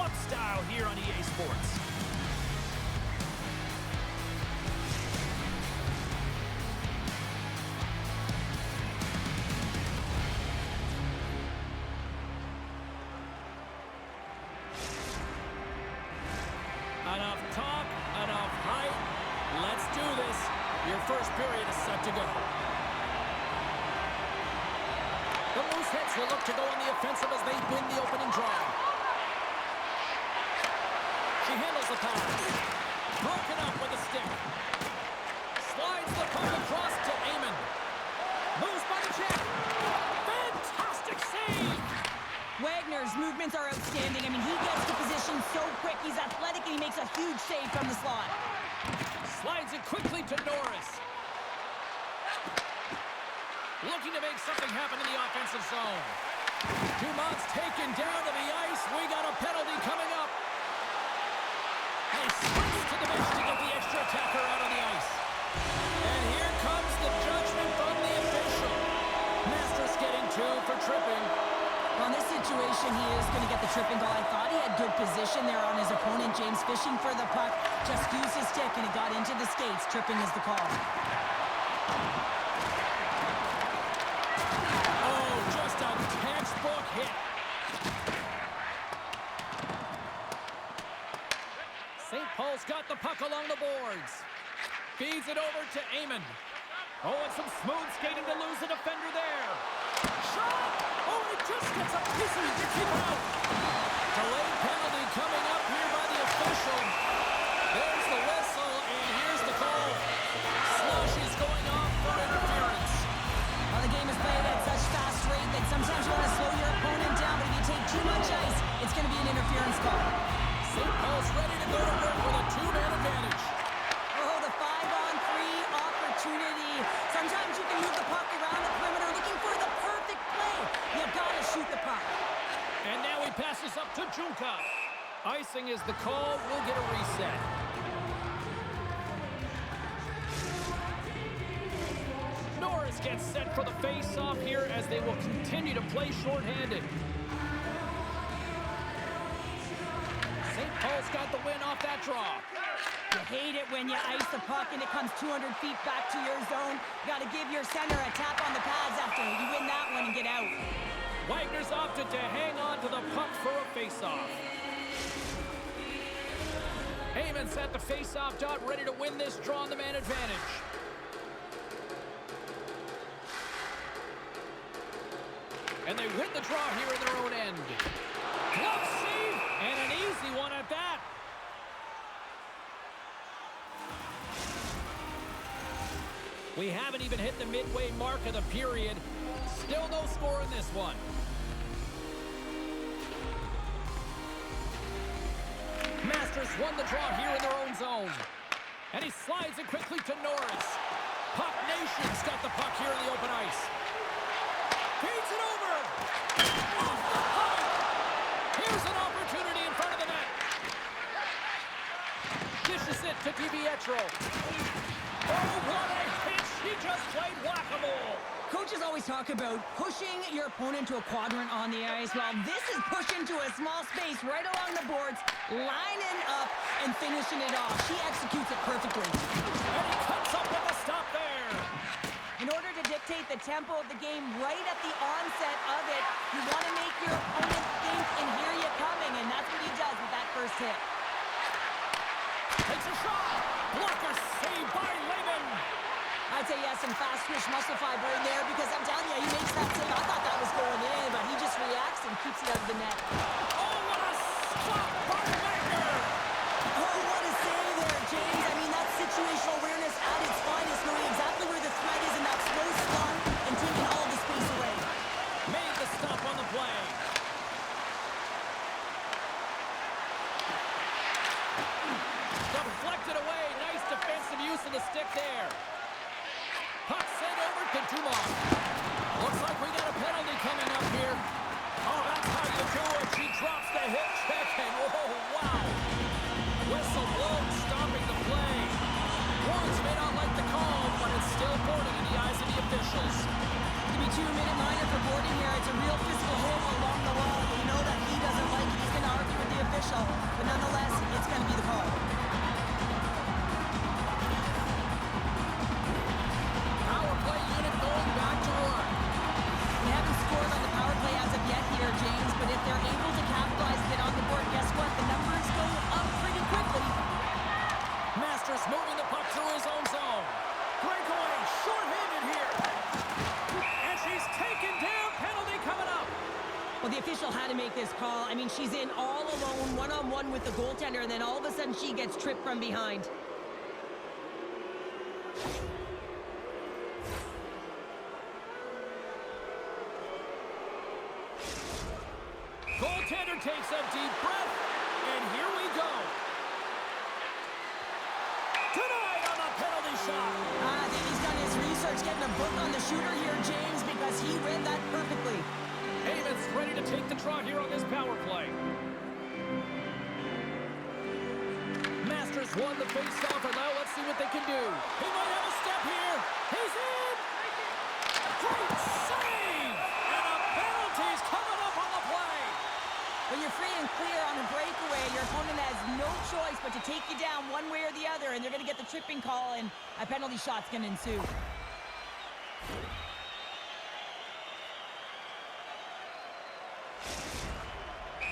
beat-em-up style here on EA Sports. Enough talk, enough hype. Let's do this. Your first period is set to go. The Mooseheads will look to go on the offensive as they win the opening draw. She handles the pass. Broken up with a stick. Slides the puck across to Amon. Moves by the check. Fantastic save! Wagner's movements are outstanding. I mean, he gets to position so quick. He's athletic, and he makes a huge save from the slot. Slides it quickly to Norris. Looking to make something happen in the offensive zone. Dumont's taken down to the ice. We got a penalty coming up. And he sprints to the bench to get the extra attacker out of the ice. And here comes the judgment from the official. Masters getting 2 for tripping. Well, in this situation, he is going to get the tripping goal. I thought he had good position there on his opponent. James fishing for the puck. Just used his stick, and it got into the skates. Tripping is the call. Oh, just a textbook hit. St. Paul's got the puck along the boards. Feeds it over to Amon. Oh, and some smooth skating to lose the defender there. Shot! Oh, it just gets a piece of it to keep it out. Delayed penalty coming up here by the official. There's the whistle, and here's the call. Slush is going off for interference. Well, the game is played at such fast rate that sometimes you want to slow your opponent down, but if you take too much ice, it's going to be an interference call. St. Paul's ready to go to work with a 2-man advantage. Oh, the 5-on-3 opportunity. Sometimes you can move the puck around the perimeter looking for the perfect play. You gotta shoot the puck. And now he passes up to Junka. Icing is the call. We'll get a reset. Norris gets set for the face-off here as they will continue to play shorthanded. St. Paul's got the win off that draw. You hate it when you ice the puck and it comes 200 feet back to your zone. You got to give your center a tap on the pads after you win that one and get out. Wagner's opted to hang on to the puck for a face-off. Amon's at the face-off dot, ready to win this draw on the man advantage. And they win the draw here in their own end. Glove save, and an easy one at that. We haven't even hit the midway mark of the period. Still no score in this one. Masters won the draw here in their own zone. And he slides it quickly to Norris. Puck Nation's got the puck here in the open ice. Feeds it over. Off the puck. Here's an opportunity in front of the net. Dishes it to DiPietro. Oh, what a hit! He just played whack-a-mole. Coaches always talk about pushing your opponent to a quadrant on the ice. Well, this is pushing to a small space right along the boards, lining up and finishing it off. She executes it perfectly. And he cuts up with a stop there. In order to dictate the tempo of the game right at the onset of it, you want to make your opponent think and hear you coming, and that's what he does with that first hit. Takes a shot. Blocker saved by Lehman. I'd say yes, some fast twitch muscle fiber in there because I'm telling you, he makes that save. I thought that was going in, but he just reacts and keeps it out of the net. Oh, what a stop by Wagner. Oh, what a save there, James. I mean, that's situational awareness at its finest, knowing exactly where the threat is in that slow slot and taking all the space away. Made the stop on the play. Deflected away. Nice defensive use of the stick there. Puck sent over to Dumont. Looks like we got a the official had to make this call. I mean, she's in all alone, one-on-one with the goaltender, and then all of a sudden she gets tripped from behind. Goaltender takes a deep breath, and here we go. Denied on the penalty shot. I think he's done his research, getting a book on the shooter here, James, because he read that perfectly. Eamon's ready to take the draw here on this power play. Masters won the face-off, and now let's see what they can do. He might have a step here. He's in. Great save! And a penalty's coming up on the play. When you're free and clear on a breakaway, your opponent has no choice but to take you down one way or the other, and they're going to get the tripping call, and a penalty shot's going to ensue.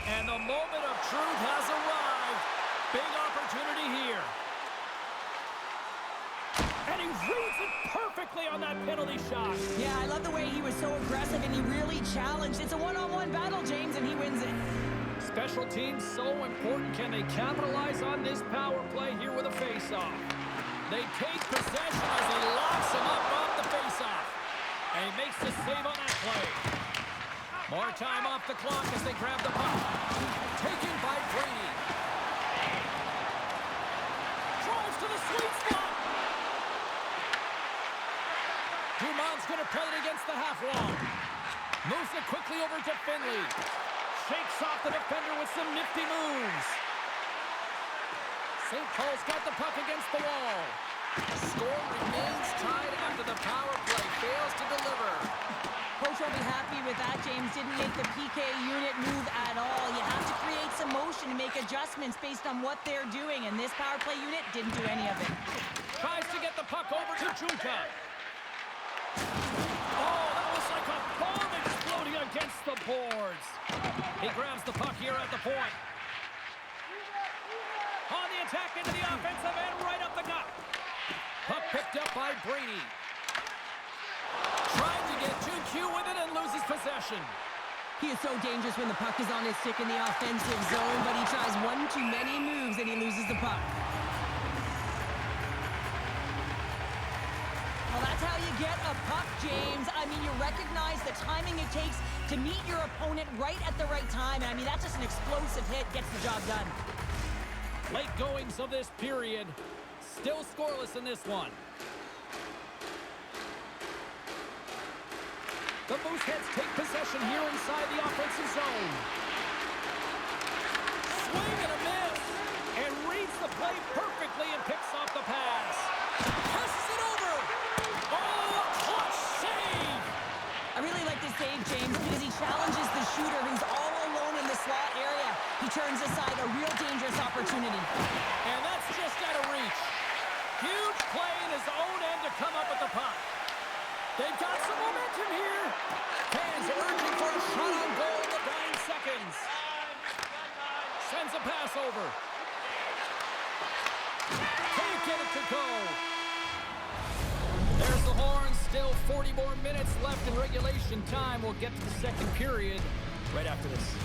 And the moment of truth has arrived. Big opportunity here. And he reads it perfectly on that penalty shot. Yeah, I love the way he was so aggressive, and he really challenged. It's a one-on-one battle, James, and he wins it. Special teams so important. Can they capitalize on this power play here with a face-off? They take possession as he locks him up off the face-off. And he makes the save on that play. More time off the clock as they grab the puck. Taken by Brady. Drives to the sweet spot. Dumont's going to play it against the half wall. Moves it quickly over to Finley. Shakes off the defender with some nifty moves. St. Paul's got the puck against the wall. Score remains tied after the power play fails to deliver. Coach will be happy with that. James didn't make the PK unit move at all. You have to create some motion and make adjustments based on what they're doing, and this power play unit didn't do any of it. Tries to get the puck over to Junka. Oh, that was like a bomb exploding against the boards. He grabs the puck here at the point. On the attack into the offensive end, right up the gut. Puck picked up by Brady. Trying to get 2Q with it and loses possession. He is so dangerous when the puck is on his stick in the offensive zone, but he tries one too many moves and he loses the puck. Well, that's how you get a puck, James. I mean, you recognize the timing it takes to meet your opponent right at the right time. And I mean, that's just an explosive hit, gets the job done. Late goings of this period. Still scoreless in this one. The Mooseheads take possession here inside the offensive zone. Swing and a miss. And reads the play perfectly and picks off the pass. Passes it over. Oh, a clutch save. I really like this save, James, because he challenges the shooter who's all alone in the slot area. He turns aside a real dangerous opportunity. And that's just out of reach. Huge play in his own end to come up with the puck. They've got some momentum here. Fans urging for a shot on goal in the dying seconds. Sends a pass over. Can't get it to go. There's the horn. Still 40 more minutes left in regulation time. We'll get to the second period right after this.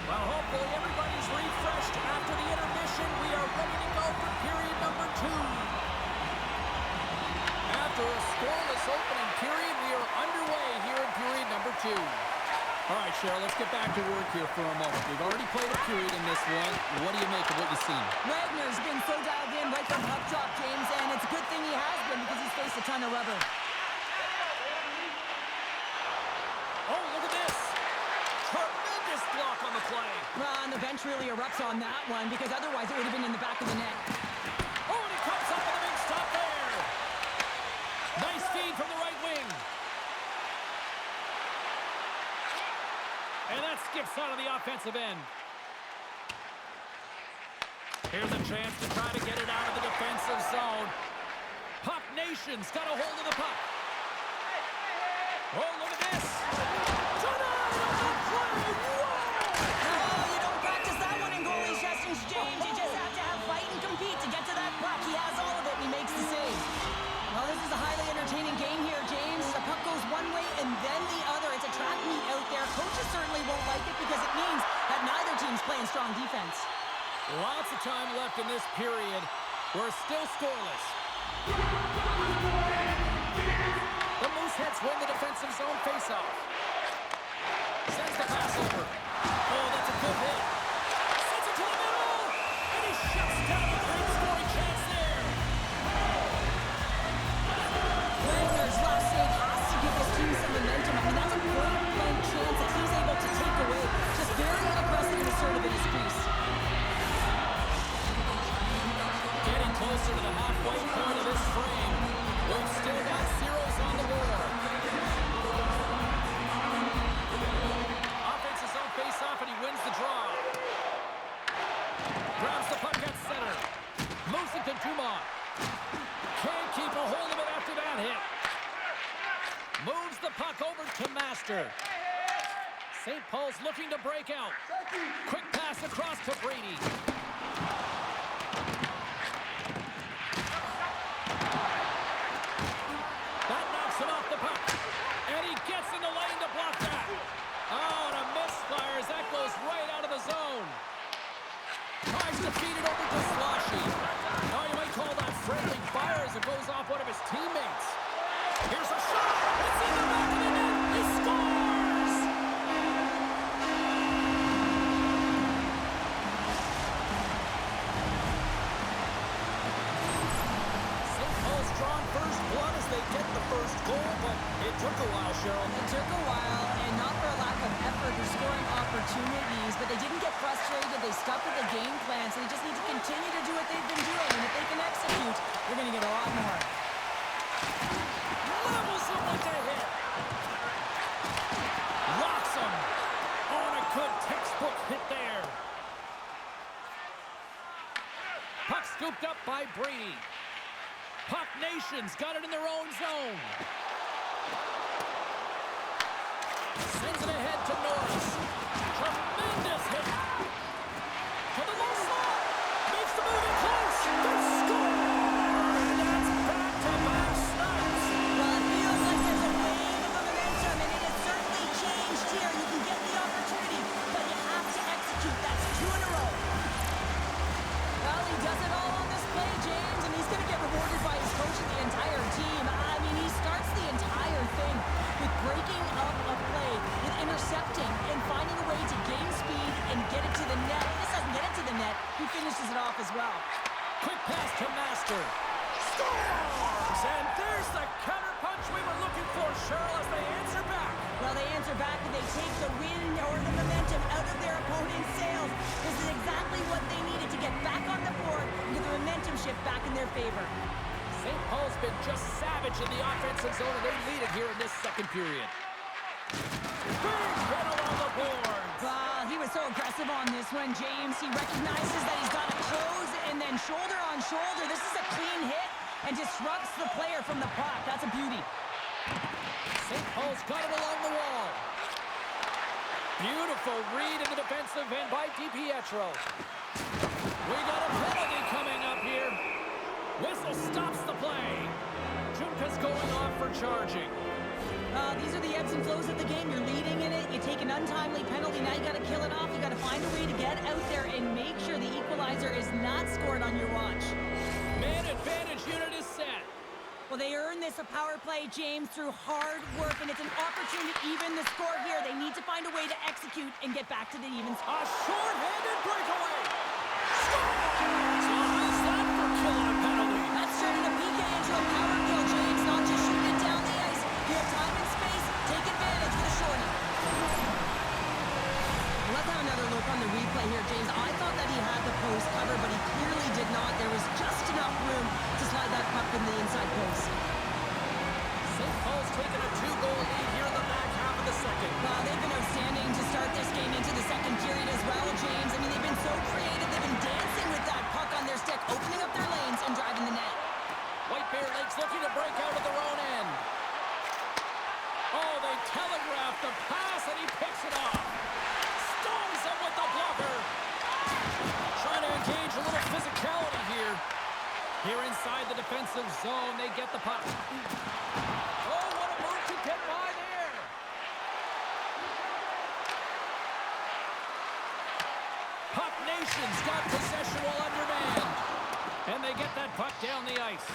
Well, hopefully everybody's refreshed after the intermission. We are ready to go for period number 2. After a scoreless opening period, we are underway here in period number 2. All right, Cheryl, let's get back to work here for a moment. We've already played a period in this one. What do you make of what you've seen? Wagner's been so dialed in right from puck drop, James, and it's a good thing he has been because he's faced a ton of rubber. Oh, look at this. Tremendous block on the play. Well, and the bench really erupts on that one because otherwise it would have been in the back of the net. Oh, and he comes up with a big stop there. Nice feed from the right wing. And that skips out of the offensive end. Here's a chance to try to get it out of the defensive zone. Puck Nation's got a hold of the puck. Oh, look at this. Tonight on the play. Whoa! Oh, you don't practice that one in goalie sessions, James. You just have to have fight and compete to get to that puck. He has all of it, and he makes the save. Well, this is a highly entertaining game here, James. The puck goes one way and then the other. It's a track meet out there. Coaches certainly won't like it because it means that neither team's playing strong defense. Lots of time left in this period. We're still scoreless. The Mooseheads win the defensive zone faceoff. Sends the pass over. Oh, that's a good hit. Sends it to the middle. And he shuts down a great scoring chance there. Wagner's last save has to give this team some momentum. I mean, that's a point-blank chance that he's able to take away. Just very aggressive and assertive in his crease. Getting closer to the halfway point of this frame. We've still got zeros on the board. Offense is on face-off, and he wins the draw. Grabs the puck at center. Moves it to Dumont. Can't keep a hold of it after that hit. Moves the puck over to Master. St. Paul's looking to break out. Quick pass across to Brady. That knocks him off the puck. And he gets in the lane to block that. Oh, and a misfire as that goes right out of the zone. Tries to feed it over to Sloshy. Oh, you might call that friendly fire as it goes off one of his teammates. Here's a shot. It's in the back of the net. He scores! St. Paul's drawn first blood as they get the first goal, but it took a while, Cheryl. It took a while, and not for a lack of effort or scoring opportunities, but they didn't get frustrated. They stuck with the game plan, so they just need to continue to do what they've been doing. And if they can execute, they're going to get a lot more. Levels him with a hit. Rocks him. On a good textbook hit there. Puck scooped up by Brady. Puck Nation's got it in their own zone. Sends it ahead to Norris. Tremendous hit. To the low slot. Makes the move in close. They score! And that's back-to-back stops. Well, it feels like there's a wave of momentum, and it has certainly changed here. You can get the opportunity, but you have to execute. That's 2 in a row. Well, he does it all on this play, James, and he's going to get rewarded by his coach and the entire team. I mean, he starts the entire thing with breaking up a play, with intercepting, and finding a way to gain speed and get it to the net. If this doesn't get it to the net, he finishes it off as well. Quick pass to Master. Scores! And there's the counterpunch we were looking for, Cheryl, as they answer back. Well, they answer back and they take the wind or the momentum out of their opponent's sails. This is exactly what they needed to get back on the board and get the momentum shift back in their favor. St. Paul's been just savage in the offensive zone, and they lead it here in this second period. Big hit along the boards. He was so aggressive on this one, James. He recognizes that he's got to close and then shoulder on shoulder. This is a clean hit and disrupts the player from the puck. That's a beauty. St. Paul's got it along the wall. Beautiful read in the defensive end by DiPietro. We got a penalty coming up here. Whistle stops the play. Junka's going off for charging. These are the ebbs and flows of the game. You're leading in it. You take an untimely penalty. Now you got to kill it off. You got to find a way to get out there and make sure the equalizer is not scored on your watch. Man advantage unit is set. Well, they earn this a power play, James, through hard work, and it's an opportunity to even the score here. They need to find a way to execute and get back to the even score. A short-handed breakaway. Scores! Is that for killing a penalty? That's turning a PK into a power kill, James. Not just shooting it down the ice. You have time and space. Take advantage with a shorty. Let's have another look on the replay here, James. I thought that he had the post covered, but he clearly did not. There was just enough room to slide that puck in the inside post. St. Paul's taking a 2-goal lead here in the back half of the second. They've been outstanding to start this Here inside the defensive zone, they get the puck. Oh, what a move to get by there. Puck Nation's got possession while undermanned. And they get that puck down the ice.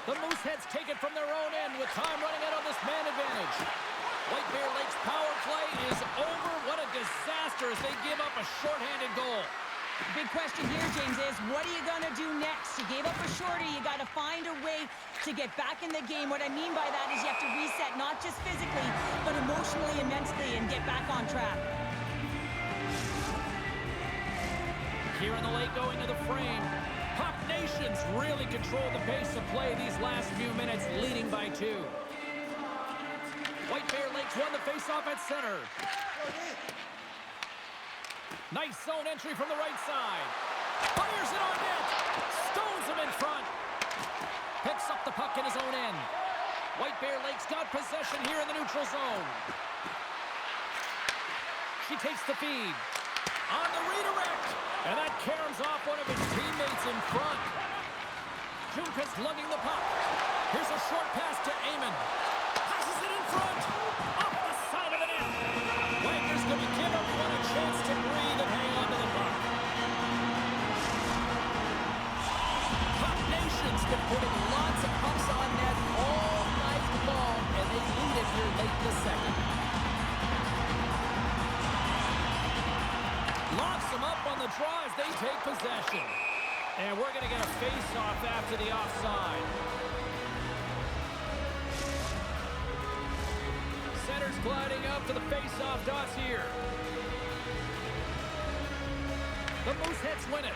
The Mooseheads take it from their own end with time running out on this man advantage. White Bear Lake's power play is over. What a disaster as they give up a shorthanded goal. Big question here, James, is what are you going to do next? You gave up a shorty. You got to find a way to get back in the game. What I mean by that is you have to reset, not just physically, but emotionally and mentally, and get back on track. Here in the late going to the frame. Puck Nations really controlled the pace of play these last few minutes, leading by 2. White Bear Lakes won the faceoff at center. Nice zone entry from the right side. Fires it on net. Stones him in front. Picks up the puck in his own end. White Bear Lakes got possession here in the neutral zone. She takes the feed. On the redirect. And that caroms off one of his teammates in front. Junka's lugging the puck. Here's a short pass to Eamon. Passes it in front. Off the side of the net. Wagner's going to give everyone a chance to breathe and hang on to the puck. Puck Nation's been putting lots of pucks on net all night long, and they lead it here late in the second. Locks them up on the draw as they take possession. And we're going to get a face-off after the offside. Center's gliding up to the face-off dots here. The Mooseheads win it.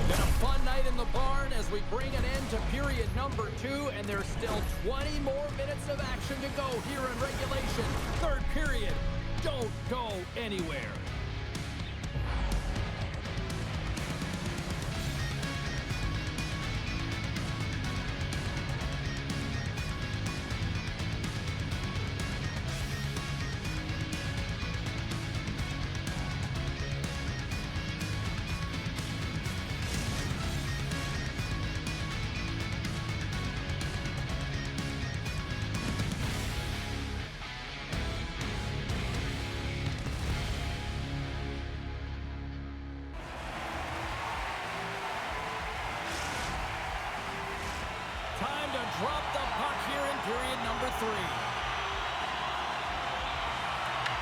Been a fun night in the barn as we bring an end to period number 2, and there's still 20 more minutes of action to go here in regulation. Third period. Don't go anywhere. Drop the puck here in period number 3.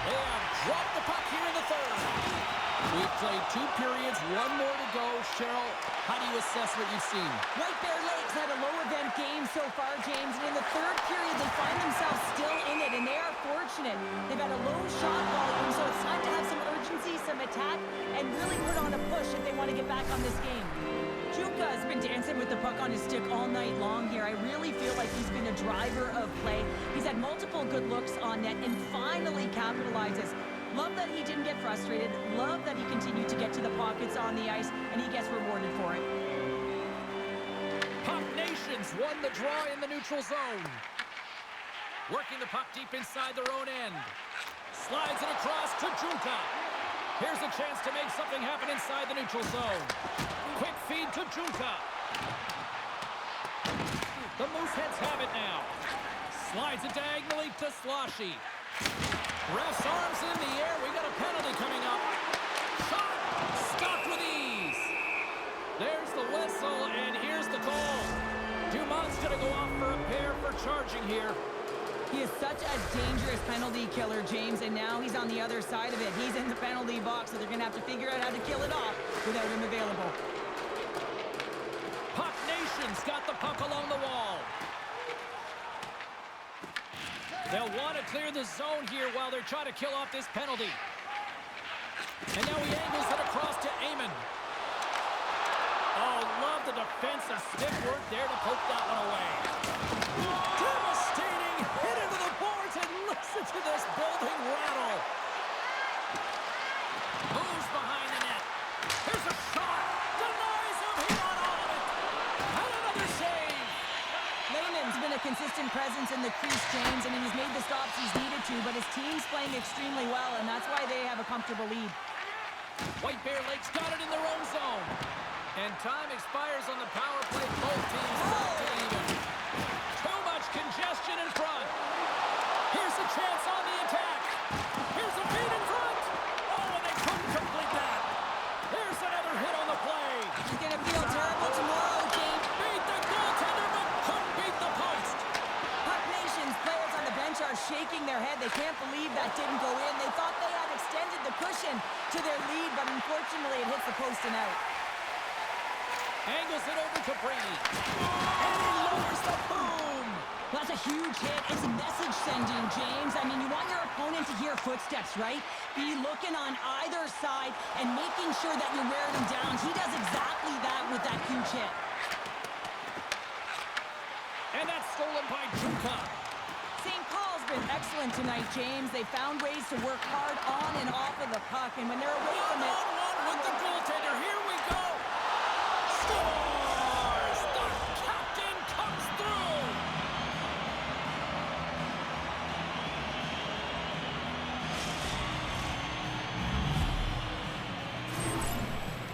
They have dropped the puck here in the third. We've played 2 periods, 1 more to go. Cheryl, how do you assess what you've seen? White Bear Lakes had a low-event game so far, James, and in the third period, they find themselves still in it, and they are fortunate. They've got a low shot volume, so it's time to have some urgency, some attack, and really put on a push if they want to get back on this game. Juka has been dancing with the puck on his stick all night long here. I really feel like he's been a driver of play. He's had multiple good looks on net and finally capitalizes. Love that he didn't get frustrated. Love that he continued to get to the pockets on the ice, and he gets rewarded for it. Puck Nations won the draw in the neutral zone. Working the puck deep inside their own end. Slides it across to Junka. Here's a chance to make something happen inside the neutral zone. Quick feed to Junka. The Mooseheads have it now. Slides it diagonally to Sloshy. Ref's arms in the air. We got a penalty coming up. Shot. Stopped with ease. There's the whistle, and here's the goal. Dumont's going to go off for a pair for charging here. He is such a dangerous penalty killer, James, and now he's on the other side of it. He's in the penalty box, so they're going to have to figure out how to kill it off without him available. Puck Nation's got the puck along the wall. They'll want to clear the zone here while they're trying to kill off this penalty. And now he angles it across to Eamon. Oh, love the defensive stick work there to poke that one away. Devastating hit into the boards, and listen to this building rattle. Moves behind the net. Here's a shot. Denies him. He got all of it. And another save. Lehman's been a consistent presence in the crease, James. I mean, he's made the stops he's needed to, but his team's playing extremely well, and that's why they have a comfortable lead. White Bear Lake's got it in their own zone. And time expires on the power play. Both teams back to even. Too much congestion in front. Here's a chance on the attack. Here's a feed in front. Oh, and they couldn't complete that. There's another hit on the play. He's going to feel terrible tomorrow, James. Beat the goaltender, but couldn't beat the post. Puck Nation's players on the bench are shaking their head. They can't believe that didn't go in. They thought they had extended the cushion to their lead, but unfortunately it hits the post and out. Angles it over to Brady. And he lowers the boom. That's a huge hit. It's message sending, James. I mean, you want your opponent to hear footsteps, right? Be looking on either side and making sure that you're wearing him down. He does exactly that with that huge hit. And that's stolen by Juka. St. Paul's been excellent tonight, James. They found ways to work hard on and off of the puck, and when they're away from it... One with the goaltender. Here we go. Scores! The captain comes through.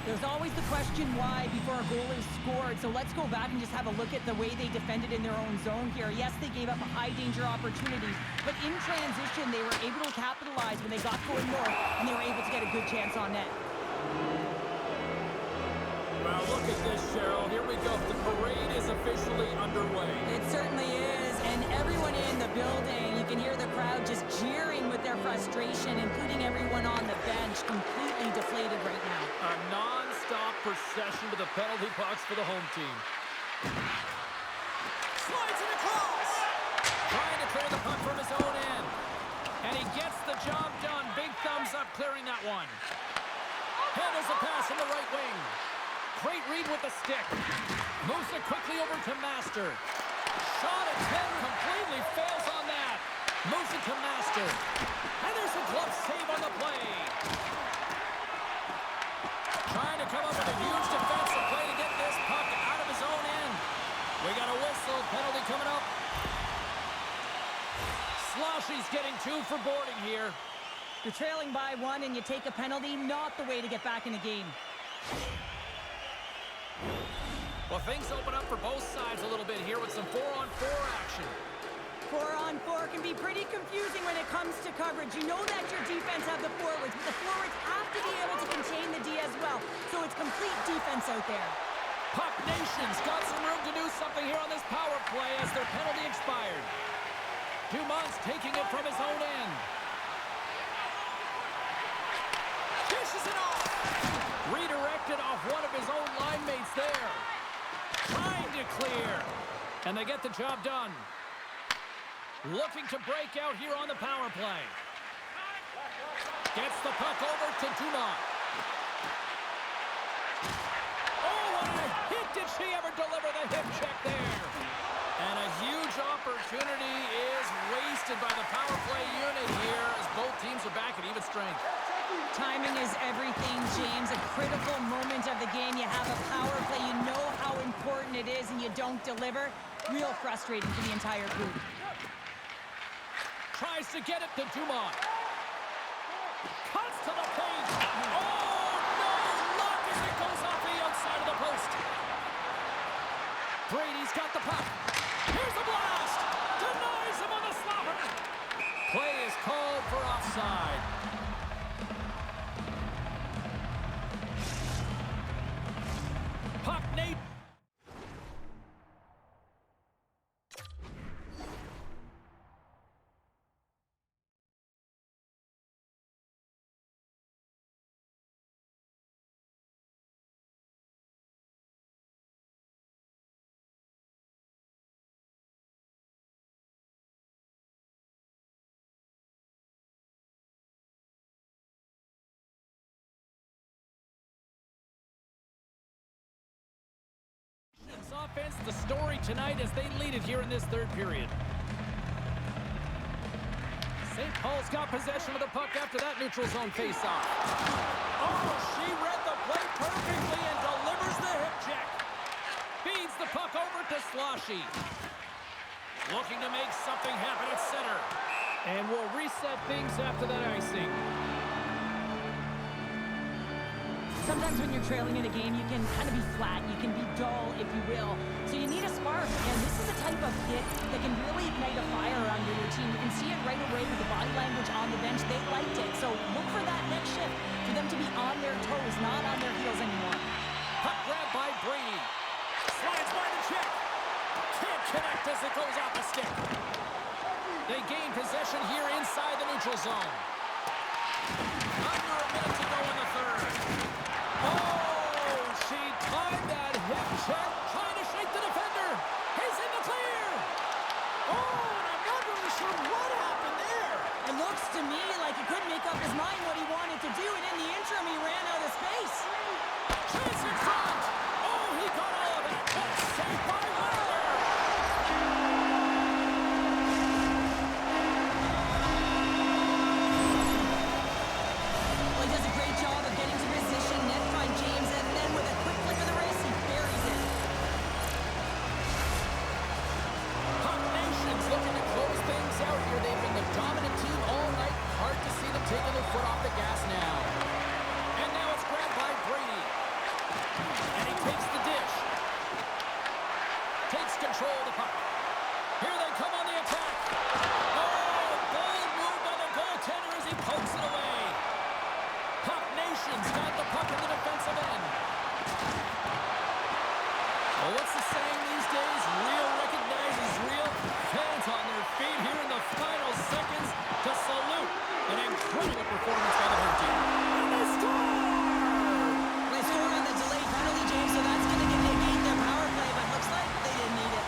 There's always the question why before a goal is scored, so let's go back and just have a look at the way they defended in their own zone here. Yes, they gave up a high-danger opportunity, but in transition, they were able to capitalize when they got going north, and they were able to get a good chance on net. Well, look at this, Cheryl. Here we go. The parade is officially underway. It certainly is, and everyone in the building, you can hear the crowd just jeering with their frustration, including everyone on the bench, completely deflated right now. A non-stop procession to the penalty box for the home team. Slides it across. Trying to clear the puck from his own end. And he gets the job done. Big thumbs up clearing that one. Handles a pass in the right wing. Great read with the stick. Moves it quickly over to Master. Shot at 10, completely fails on that. Moves it to Master. And there's a glove save on the play. Trying to come up with a huge defensive play to get this puck out of his own end. We got a whistle. Penalty coming up. Sloshy's getting 2 for boarding here. You're trailing by 1 and you take a penalty, not the way to get back in the game. Well, things open up for both sides a little bit here with some 4-on-4 action. 4-on-4 can be pretty confusing when it comes to coverage. You know that your defense have the forwards, but the forwards have to be able to contain the D as well. So it's complete defense out there. Puck Nation's got some room to do something here on this power play as their penalty expired. Dumont's taking it from his own end. Dishes it off. Redirected off one of his own line mates there. Trying to clear. And they get the job done. Looking to break out here on the power play. Gets the puck over to Dumont. Oh, what a hit! Did she ever deliver the hip check there? And a huge opportunity is wasted by the power play unit here as both teams are back at even strength. Timing is everything, James. A critical moment of the game. You have a power play. You know how important it is, and you don't deliver. Real frustrating for the entire group. Tries to get it to Dumont. Cuts to the paint. Oh, no! Luck as it goes off the outside of the post. Brady's got the puck. Here's the blast. Denies him on the slapper. Play is called for offside. Puck Nate. Offense, the story tonight as they lead it here in this third period. St. Paul's got possession of the puck after that neutral zone faceoff. Oh, she read the play perfectly and delivers the hip check. Feeds the puck over to Sloshy. Looking to make something happen at center. And we'll reset things after that icing. Sometimes when you're trailing in a game, you can kind of be flat. You can be dull, if you will. So you need a spark. And this is the type of hit that can really ignite a fire around your team. You can see it right away with the body language on the bench. They liked it. So look for that next shift, for them to be on their toes, not on their heels anymore. Puck grab by Brady. Slides by the check. Can't connect as it goes off the stick. They gain possession here inside the neutral zone. Under a minute to go in the third. Oh, she timed that hip check, trying to shake the defender. He's in the clear. Oh, and I'm not really sure what happened there. It looks to me like he couldn't make up his mind what he wanted to do, and in the interim, he ran out of space. Chance in front. Oh, he got all of it. What a save by Wilder. Well, he does a great job of getting to position, net front James, and then with a quick flick of the wrist, he buries it. Puck Nation's looking to close things out here. They've been the dominant team all night. Hard to see them taking their foot off the gas now. And now it's grabbed by Brady. And he takes the dish. Takes control of the puck. Here they come on the attack. Oh, bold move by the goaltender as he pokes it away. Puck Nation's got the puck in the defensive end. Well, what's the saying these days? Real recognizes real. Fans on their feet here in the final seconds to salute an incredible performance by the home team. And they score! They score on the delayed penalty, James, so that's going to negate their power play, but looks like they didn't need it.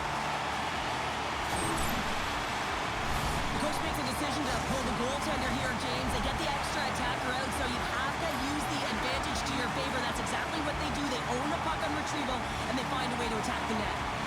The coach makes a decision to pull the goaltender here, James. They get the extra attacker out, so you have to use the advantage to your favor. That's exactly what they do. They own the puck on retrieval, and they find a way to attack the net.